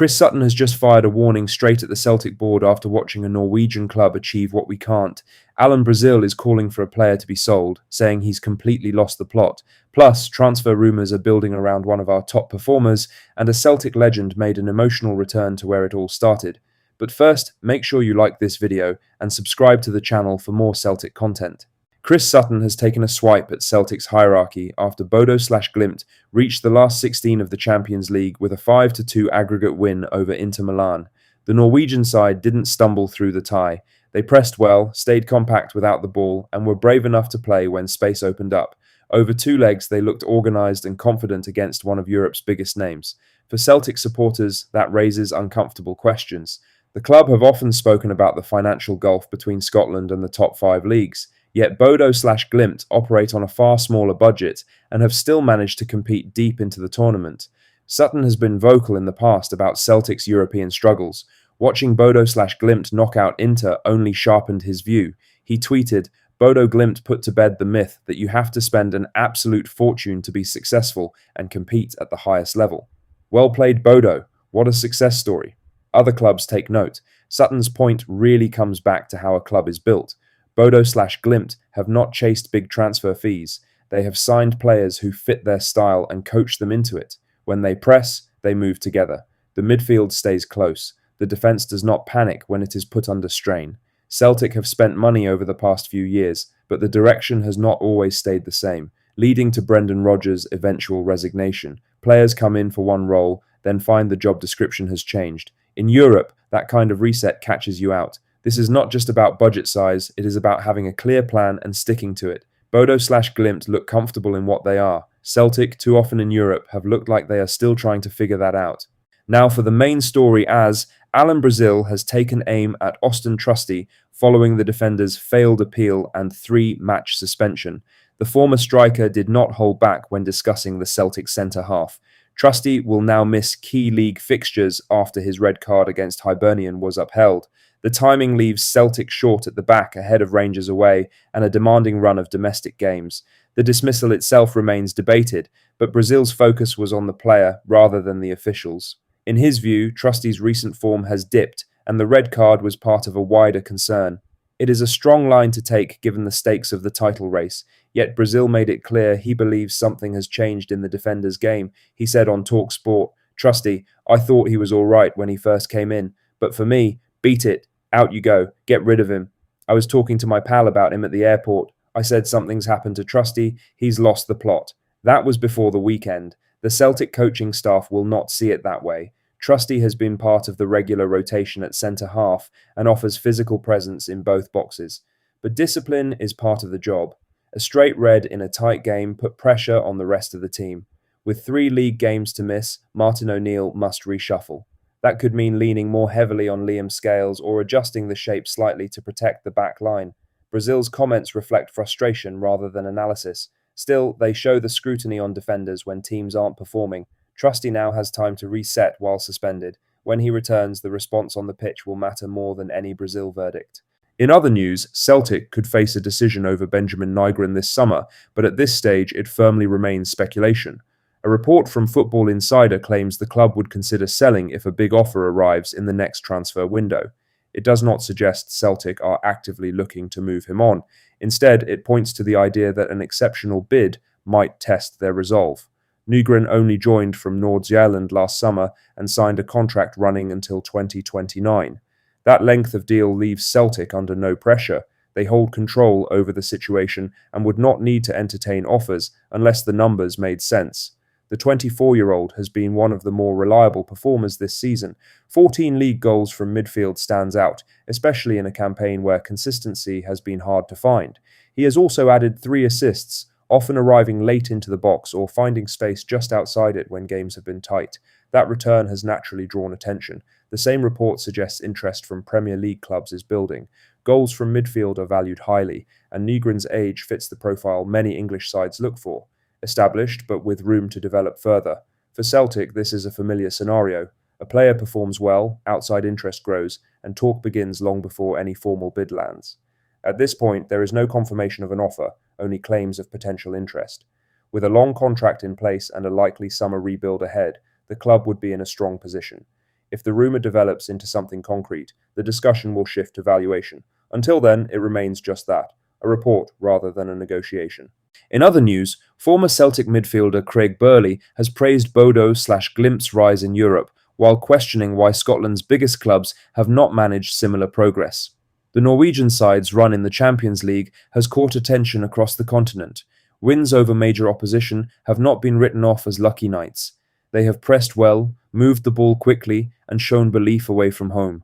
Chris Sutton has just fired a warning straight at the Celtic board after watching a Norwegian club achieve what we can't. Alan Brazil is calling for a player to be sold, saying he's completely lost the plot. Plus, transfer rumours are building around one of our top performers, and a Celtic legend made an emotional return to where it all started. But first, make sure you like this video and subscribe to the channel for more Celtic content. Chris Sutton has taken a swipe at Celtic's hierarchy after Bodo/Glimt reached the last 16 of the Champions League with a 5-2 aggregate win over Inter Milan. The Norwegian side didn't stumble through the tie. They pressed well, stayed compact without the ball, and were brave enough to play when space opened up. Over 2 legs, they looked organised and confident against one of Europe's biggest names. For Celtic supporters, that raises uncomfortable questions. The club have often spoken about the financial gulf between Scotland and the top 5 leagues. Yet Bodo/Glimt operate on a far smaller budget and have still managed to compete deep into the tournament. Sutton has been vocal in the past about Celtic's European struggles. Watching Bodo/Glimt knock out Inter only sharpened his view. He tweeted, "Bodo/Glimt put to bed the myth that you have to spend an absolute fortune to be successful and compete at the highest level." Well played, Bodo. What a success story. Other clubs take note. Sutton's point really comes back to how a club is built. Bodo/Glimt have not chased big transfer fees. They have signed players who fit their style and coached them into it. When they press, they move together. The midfield stays close. The defence does not panic when it is put under strain. Celtic have spent money over the past few years, but the direction has not always stayed the same, leading to Brendan Rodgers' eventual resignation. Players come in for one role, then find the job description has changed. In Europe, that kind of reset catches you out. This is not just about budget size, it is about having a clear plan and sticking to it. Bodo/Glimt look comfortable in what they are. Celtic, too often in Europe, have looked like they are still trying to figure that out. Now for the main story, as Alan Brazil has taken aim at Austin Trusty following the defender's failed appeal and 3-match suspension. The former striker did not hold back when discussing the Celtic centre-half. Trusty will now miss key league fixtures after his red card against Hibernian was upheld. The timing leaves Celtic short at the back ahead of Rangers away and a demanding run of domestic games. The dismissal itself remains debated, but Brazil's focus was on the player rather than the officials. In his view, Trusty's recent form has dipped, and the red card was part of a wider concern. It is a strong line to take given the stakes of the title race, yet Brazil made it clear he believes something has changed in the defender's game. He said on talkSPORT, "Trusty, I thought he was all right when he first came in, but for me, beat it. Out you go. Get rid of him. I was talking to my pal about him at the airport. I said something's happened to Trusty. He's lost the plot." That was before the weekend. The Celtic coaching staff will not see it that way. Trusty has been part of the regular rotation at centre-half and offers physical presence in both boxes. But discipline is part of the job. A straight red in a tight game put pressure on the rest of the team. With 3 league games to miss, Martin O'Neill must reshuffle. That could mean leaning more heavily on Liam Scales or adjusting the shape slightly to protect the back line. Brazil's comments reflect frustration rather than analysis. Still, they show the scrutiny on defenders when teams aren't performing. Trusty now has time to reset while suspended. When he returns, the response on the pitch will matter more than any Brazil verdict. In other news, Celtic could face a decision over Benjamin Negron this summer, but at this stage it firmly remains speculation. A report from Football Insider claims the club would consider selling if a big offer arrives in the next transfer window. It does not suggest Celtic are actively looking to move him on. Instead, it points to the idea that an exceptional bid might test their resolve. Negron only joined from Nordsjælland last summer and signed a contract running until 2029. That length of deal leaves Celtic under no pressure. They hold control over the situation and would not need to entertain offers unless the numbers made sense. The 24-year-old has been one of the more reliable performers this season. 14 league goals from midfield stands out, especially in a campaign where consistency has been hard to find. He has also added 3 assists, often arriving late into the box or finding space just outside it when games have been tight. That return has naturally drawn attention. The same report suggests interest from Premier League clubs is building. Goals from midfield are valued highly, and Negron's age fits the profile many English sides look for. Established, but with room to develop further. For Celtic, this is a familiar scenario. A player performs well, outside interest grows, and talk begins long before any formal bid lands. At this point, there is no confirmation of an offer, only claims of potential interest. With a long contract in place and a likely summer rebuild ahead, the club would be in a strong position. If the rumour develops into something concrete, the discussion will shift to valuation. Until then, it remains just that, a report rather than a negotiation. In other news, former Celtic midfielder Craig Burley has praised Bodo/Glimt's rise in Europe, while questioning why Scotland's biggest clubs have not managed similar progress. The Norwegian side's run in the Champions League has caught attention across the continent. Wins over major opposition have not been written off as lucky nights. They have pressed well, moved the ball quickly, and shown belief away from home.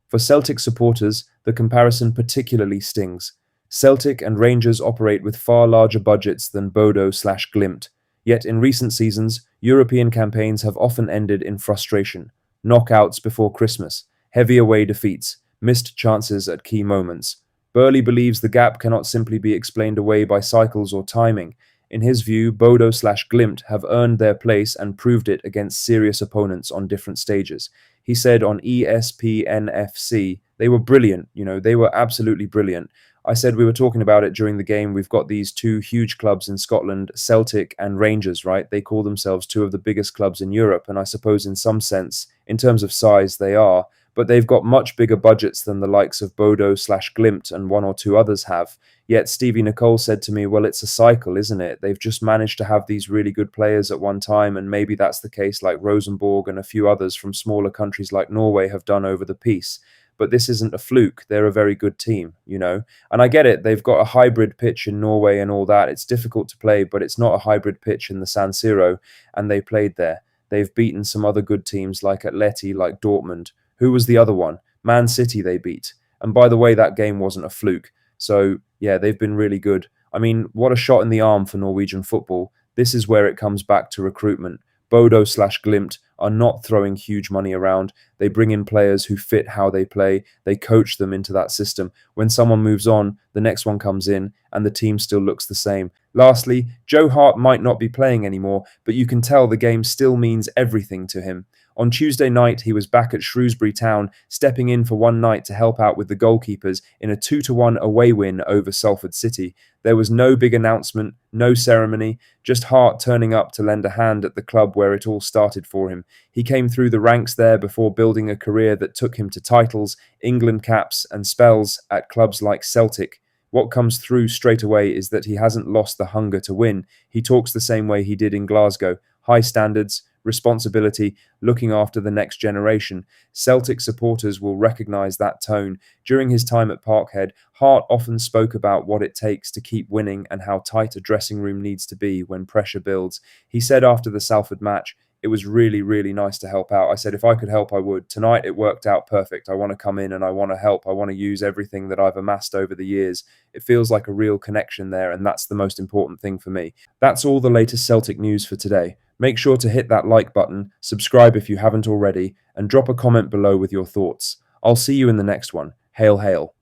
For Celtic supporters, the comparison particularly stings. Celtic and Rangers operate with far larger budgets than Bodo/Glimt, yet in recent seasons, European campaigns have often ended in frustration. Knockouts before Christmas, heavy away defeats, missed chances at key moments. Burley believes the gap cannot simply be explained away by cycles or timing. In his view, Bodo/Glimt have earned their place and proved it against serious opponents on different stages. He said on ESPNFC, they were brilliant, they were absolutely brilliant. I said we were talking about it during the game. We've got these two huge clubs in Scotland, Celtic and Rangers, right? They call themselves two of the biggest clubs in Europe, and I suppose in some sense, in terms of size, they are. But they've got much bigger budgets than the likes of Bodo/Glimt and one or two others have. Yet Stevie Nicole said to me, well, it's a cycle, isn't it? They've just managed to have these really good players at one time, and maybe that's the case like Rosenborg and a few others from smaller countries like Norway have done over the piece. But this isn't a fluke. They're a very good team, And I get it. They've got a hybrid pitch in Norway and all that. It's difficult to play, but it's not a hybrid pitch in the San Siro, and they played there. They've beaten some other good teams like Atleti, like Dortmund. Who was the other one? Man City they beat. And by the way, that game wasn't a fluke. So, yeah, they've been really good. I mean, what a shot in the arm for Norwegian football. This is where it comes back to recruitment. Bodo/Glimt are not throwing huge money around. They bring in players who fit how they play. They coach them into that system. When someone moves on, the next one comes in, and the team still looks the same. Lastly, Joe Hart might not be playing anymore, but you can tell the game still means everything to him. On Tuesday night, he was back at Shrewsbury Town, stepping in for one night to help out with the goalkeepers in a 2-1 away win over Salford City. There was no big announcement, no ceremony, just Hart turning up to lend a hand at the club where it all started for him. He came through the ranks there before building a career that took him to titles, England caps, and spells at clubs like Celtic. What comes through straight away is that he hasn't lost the hunger to win. He talks the same way he did in Glasgow. High standards, responsibility, looking after the next generation. Celtic supporters will recognise that tone. During his time at Parkhead, Hart often spoke about what it takes to keep winning and how tight a dressing room needs to be when pressure builds. He said after the Salford match, it was really, really nice to help out. I said, if I could help, I would. Tonight, it worked out perfect. I want to come in and I want to help. I want to use everything that I've amassed over the years. It feels like a real connection there, and that's the most important thing for me. That's all the latest Celtic news for today. Make sure to hit that like button, subscribe if you haven't already, and drop a comment below with your thoughts. I'll see you in the next one. Hail, hail.